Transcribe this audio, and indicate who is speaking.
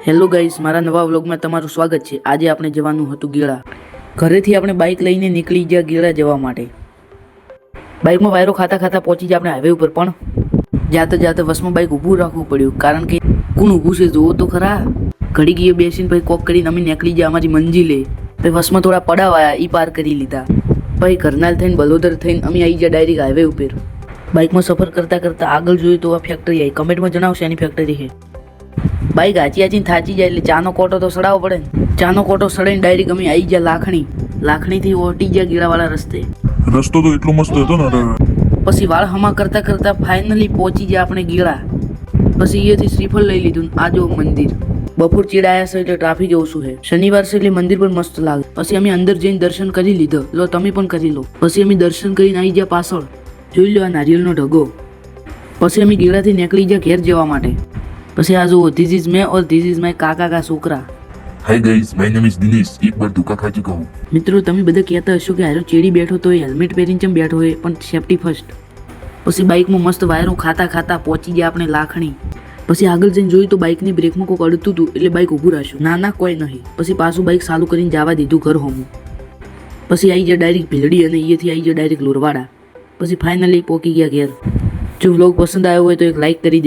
Speaker 1: Hello guys, મારા નવા વ્લોગમાં તમારું સ્વાગત છે। આજે આપણે જવાનું હતું ગેળા। ઘરેથી આપણે બાઇક લઈને નીકળી ગયા ગેળા જવા માટે। બાઇકમાં વાયરો ખાતા ખાતા પહોંચી ગયા આપણે હાઈવે ઉપર, પણ જાતે જાતે વસમાં બાઇક ઊભું રાખવું પડ્યું, કારણ કે કોણ ઊભું છે જોવો તો ખરા। ઘડી ગઈ બેસીને પછી કોક કરીને અમે નીકળી ગયા અમારી મંજિલે। પછી વસમાં થોડા પડાવ આવ્યા, એ પાર કરી લીધા। પછી કરનાલ થઈને બલોદર થઈને અમે આવી ગયા ડાયરેક્ટ હાઈવે ઉપર। બાઇકમાં સફર કરતા કરતા આગળ જોયું તો આ ફેક્ટરી આવી। કમેન્ટમાં જણાવશો એની ફેક્ટરી છે। બાઈક હાચી થાચી જાય એટલે ચાનો કોટો તો સડાવવો પડે ને। ચાનો કોટો સડાઈને ડાયરેક્ટ અમે આવી ગયા લાખણીથી ઓટી ગયા ગીળાવાળા રસ્તે।
Speaker 2: રસ્તો તો એટલો મસ્ત હતો ને।
Speaker 1: પછી વાળ હમા કરતા કરતા ફાઇનલી પહોંચી ગયા આપણે ગીળા। પછી અહીંયાથી શ્રીફળ લઈ લીધું। આ જો મંદિર બપોર ચીડાયા છે એટલે ટ્રાફિક ઓછું છે। શનિવાર છે એટલે મંદિર પણ મસ્ત લાગે। પછી અમે અંદર જઈને દર્શન કરી લીધો, લો તમે પણ કરી લો। પછી અમે દર્શન કરીને આવી ગયા પાછળ, જોઈ લો આ નારિયેળનો ઢગો। પછી અમે ગીળાથી નીકળી ગયા ઘેર જવા માટે। પછી આ જુઓ, this is May or this is my કાકા કા છોકરા।
Speaker 2: Hi guys, my name is Dinesh. एक बार धोखा खा चुका हूँ।
Speaker 1: મિત્રો, તમે બધા કહેતા હશો કે હારો ચેડી બેઠો તો હેલ્મેટ પહેરીને ચમ બેઠો હોય, પણ સેફટી ફર્સ્ટ। પછી બાઇકમાં મસ્ત વાયરો ખાતા ખાતા પહોંચી ગયા આપણે લાખણી। પછી આગળ જઈને જોયું તો બાઇકની બ્રેકમાં કોઈક અડતું હતું, એટલે બાઇક ઊભું રાખ્યું। ના કોઈ નહીં। પછી પાછું બાઇક ચાલુ કરીને જવા દીધું ઘર હોમું। પછી આવી ગયા ડાયરેક્ટ ભીલડી, અને અહીંયાથી આવી ગયા ડાયરેક્ટ લોરવાડા। પછી ફાઇનલી પહોંચી ગયા ઘેર। જો વ્લોગ પસંદ આવ્યો હોય તો એક લાઇક કરી દે।